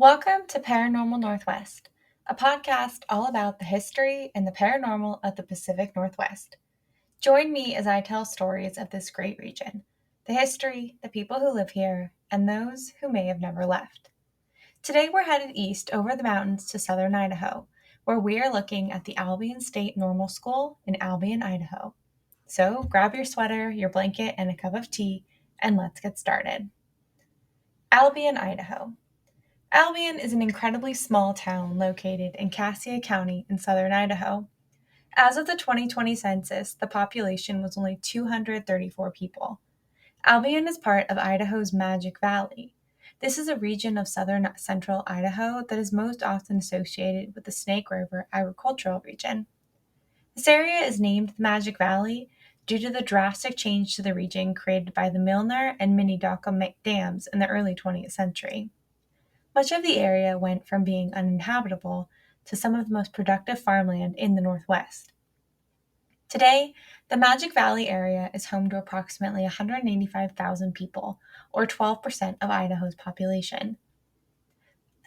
Welcome to Paranormal Northwest, a podcast all about the history and the paranormal of the Pacific Northwest. Join me as I tell stories of this great region, the history, the people who live here, and those who may have never left. Today we're headed east over the mountains to southern Idaho, where we are looking at the Albion State Normal School in Albion, Idaho. So grab your sweater, your blanket, and a cup of tea, and let's get started. Albion, Idaho. Albion is an incredibly small town located in Cassia County in southern Idaho. As of the 2020 census, the population was only 234 people. Albion is part of Idaho's Magic Valley. This is a region of southern central Idaho that is most often associated with the Snake River agricultural region. This area is named the Magic Valley due to the drastic change to the region created by the Milner and Minnedoka dams in the early 20th century. Much of the area went from being uninhabitable to some of the most productive farmland in the Northwest. Today, the Magic Valley area is home to approximately 185,000 people, or 12% of Idaho's population.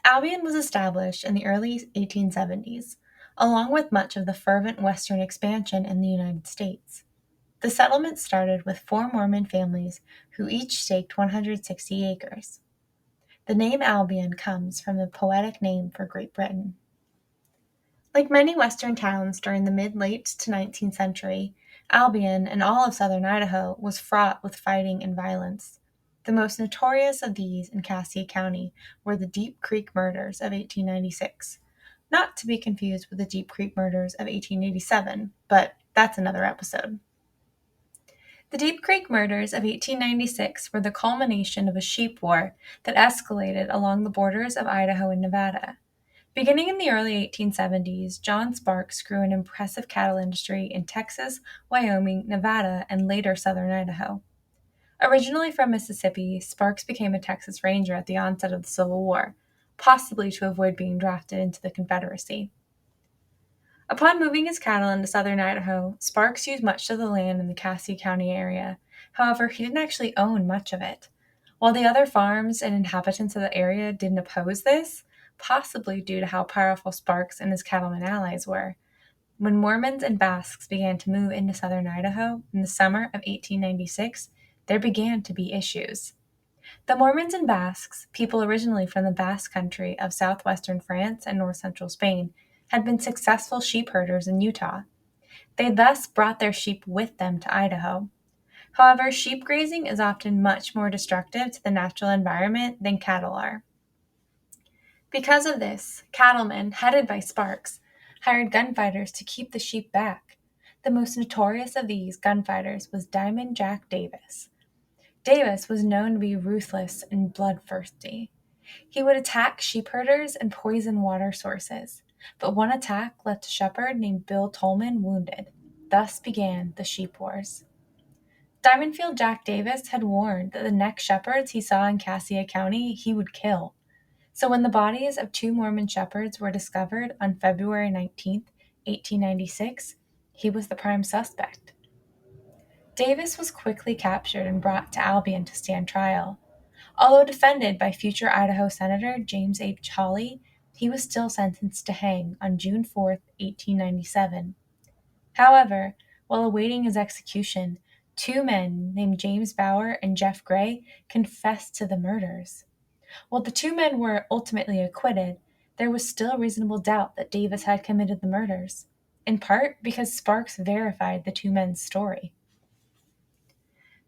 Albion was established in the early 1870s, along with much of the fervent western expansion in the United States. The settlement started with 4 Mormon families who each staked 160 acres. The name Albion comes from the poetic name for Great Britain. Like many western towns during the mid-late to 19th century, Albion and all of southern Idaho was fraught with fighting and violence. The most notorious of these in Cassia County were the Deep Creek murders of 1896, not to be confused with the Deep Creek murders of 1887, but that's another episode. The Deep Creek murders of 1896 were the culmination of a sheep war that escalated along the borders of Idaho and Nevada. Beginning in the early 1870s, John Sparks grew an impressive cattle industry in Texas, Wyoming, Nevada, and later southern Idaho. Originally from Mississippi, Sparks became a Texas Ranger at the onset of the Civil War, possibly to avoid being drafted into the Confederacy. Upon moving his cattle into southern Idaho, Sparks used much of the land in the Cassia County area. However, he didn't actually own much of it. While the other farms and inhabitants of the area didn't oppose this, possibly due to how powerful Sparks and his cattlemen allies were, when Mormons and Basques began to move into southern Idaho in the summer of 1896, there began to be issues. The Mormons and Basques, people originally from the Basque country of southwestern France and north-central Spain, had been successful sheep herders in Utah. They thus brought their sheep with them to Idaho. However, sheep grazing is often much more destructive to the natural environment than cattle are. Because of this, cattlemen, headed by Sparks, hired gunfighters to keep the sheep back. The most notorious of these gunfighters was Diamond Jack Davis. Davis was known to be ruthless and bloodthirsty. He would attack sheep herders and poison water sources, but one attack left a shepherd named Bill Tolman wounded. Thus began the sheep wars. Diamondfield Jack Davis had warned that the next shepherds he saw in Cassia County he would kill. So when the bodies of 2 Mormon shepherds were discovered on February 19, 1896, he was the prime suspect. Davis was quickly captured and brought to Albion to stand trial. Although defended by future Idaho Senator James H. Hawley, he was still sentenced to hang on June 4, 1897. However, while awaiting his execution, 2 men named James Bauer and Jeff Gray confessed to the murders. While the 2 men were ultimately acquitted, there was still reasonable doubt that Davis had committed the murders, in part because Sparks verified the 2 men's story.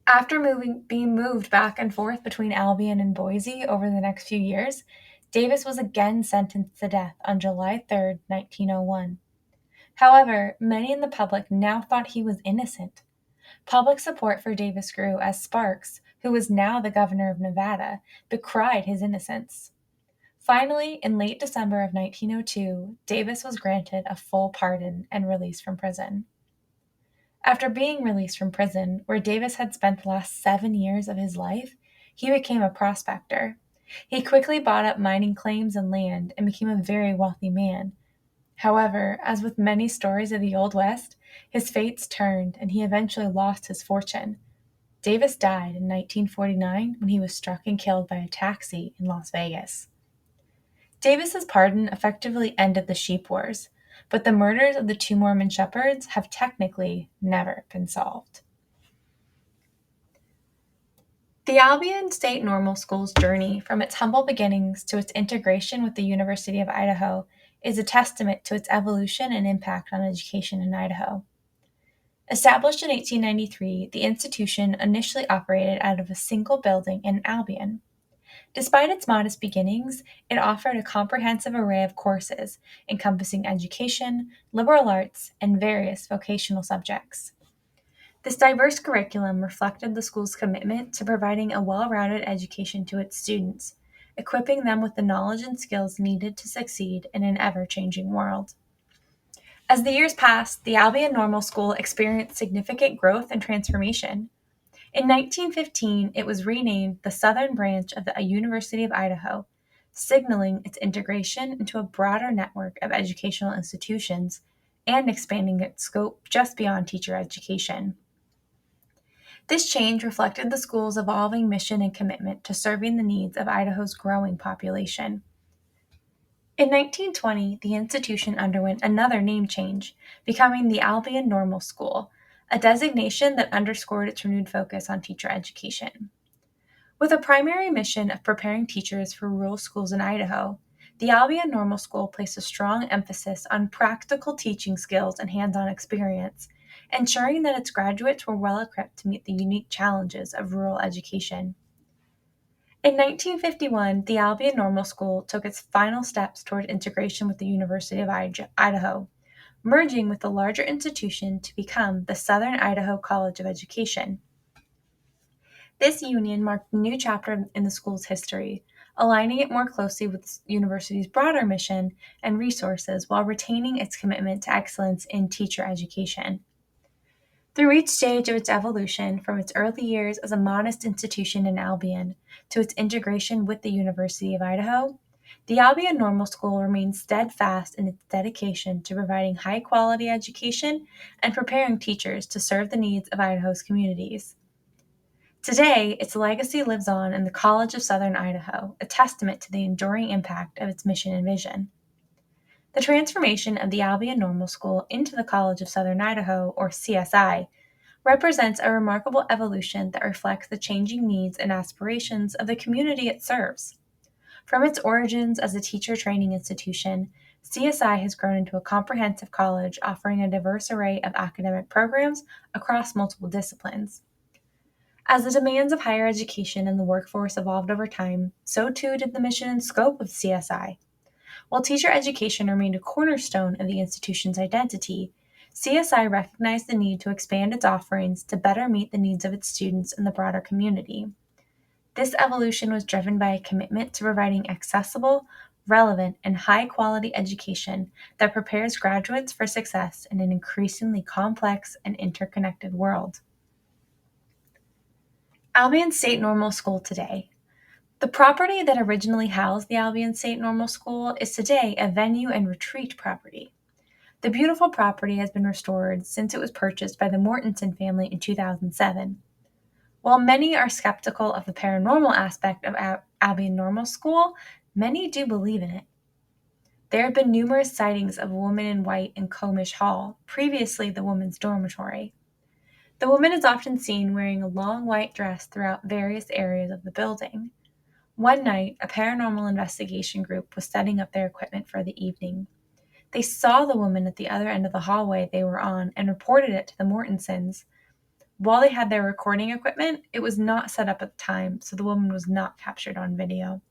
After being moved back and forth between Albion and Boise over the next few years, Davis was again sentenced to death on July 3, 1901. However, many in the public now thought he was innocent. Public support for Davis grew as Sparks, who was now the governor of Nevada, decried his innocence. Finally, in late December of 1902, Davis was granted a full pardon and released from prison. After being released from prison, where Davis had spent the last 7 years of his life, he became a prospector. He quickly bought up mining claims and land and became a very wealthy man. However, as with many stories of the Old West, his fates turned and he eventually lost his fortune. Davis died in 1949 when he was struck and killed by a taxi in Las Vegas. Davis's pardon effectively ended the sheep wars, but the murders of the two Mormon shepherds have technically never been solved. The Albion State Normal School's journey from its humble beginnings to its integration with the University of Idaho is a testament to its evolution and impact on education in Idaho. Established in 1893, the institution initially operated out of a single building in Albion. Despite its modest beginnings, it offered a comprehensive array of courses encompassing education, liberal arts, and various vocational subjects. This diverse curriculum reflected the school's commitment to providing a well-rounded education to its students, equipping them with the knowledge and skills needed to succeed in an ever-changing world. As the years passed, the Albion Normal School experienced significant growth and transformation. In 1915, it was renamed the Southern Branch of the University of Idaho, signaling its integration into a broader network of educational institutions and expanding its scope just beyond teacher education. This change reflected the school's evolving mission and commitment to serving the needs of Idaho's growing population. In 1920, the institution underwent another name change, becoming the Albion Normal School, a designation that underscored its renewed focus on teacher education. With a primary mission of preparing teachers for rural schools in Idaho, the Albion Normal School placed a strong emphasis on practical teaching skills and hands-on experience, ensuring that its graduates were well equipped to meet the unique challenges of rural education. In 1951, the Albion Normal School took its final steps toward integration with the University of Idaho, merging with the larger institution to become the Southern Idaho College of Education. This union marked a new chapter in the school's history, aligning it more closely with the university's broader mission and resources while retaining its commitment to excellence in teacher education. Through each stage of its evolution, from its early years as a modest institution in Albion to its integration with the University of Idaho, the Albion Normal School remains steadfast in its dedication to providing high-quality education and preparing teachers to serve the needs of Idaho's communities. Today, its legacy lives on in the College of Southern Idaho, a testament to the enduring impact of its mission and vision. The transformation of the Albion Normal School into the College of Southern Idaho, or CSI, represents a remarkable evolution that reflects the changing needs and aspirations of the community it serves. From its origins as a teacher training institution, CSI has grown into a comprehensive college offering a diverse array of academic programs across multiple disciplines. As the demands of higher education and the workforce evolved over time, so too did the mission and scope of CSI. While teacher education remained a cornerstone of the institution's identity, CSI recognized the need to expand its offerings to better meet the needs of its students and the broader community. This evolution was driven by a commitment to providing accessible, relevant, and high-quality education that prepares graduates for success in an increasingly complex and interconnected world. Albion State Normal School today. The property that originally housed the Albion State Normal School is today a venue and retreat property. The beautiful property has been restored since it was purchased by the Mortensen family in 2007. While many are skeptical of the paranormal aspect of Albion Normal School, many do believe in it. There have been numerous sightings of a woman in white in Comish Hall, previously the women's dormitory. The woman is often seen wearing a long white dress throughout various areas of the building. One night, a paranormal investigation group was setting up their equipment for the evening. They saw the woman at the other end of the hallway they were on and reported it to the Mortensens. While they had their recording equipment, it was not set up at the time, so the woman was not captured on video.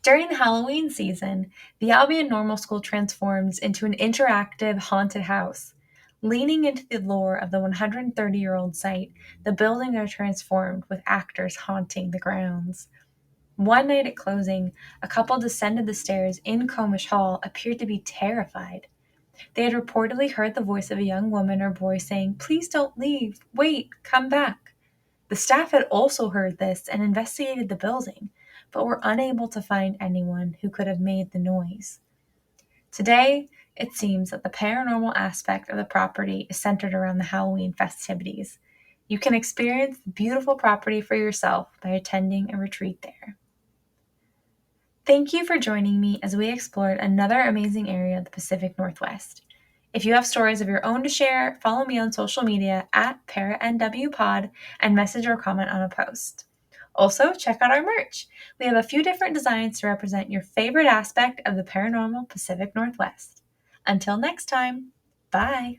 During the Halloween season, the Albion Normal School transforms into an interactive haunted house. Leaning into the lore of the 130-year-old site, the buildings are transformed with actors haunting the grounds. One night at closing, a couple descended the stairs in Comish Hall appeared to be terrified. They had reportedly heard the voice of a young woman or boy saying, "Please don't leave, wait, come back." The staff had also heard this and investigated the building, but were unable to find anyone who could have made the noise. Today, it seems that the paranormal aspect of the property is centered around the Halloween festivities. You can experience the beautiful property for yourself by attending a retreat there. Thank you for joining me as we explored another amazing area of the Pacific Northwest. If you have stories of your own to share, follow me on social media at ParaNWPod and message or comment on a post. Also, check out our merch. We have a few different designs to represent your favorite aspect of the paranormal Pacific Northwest. Until next time, bye!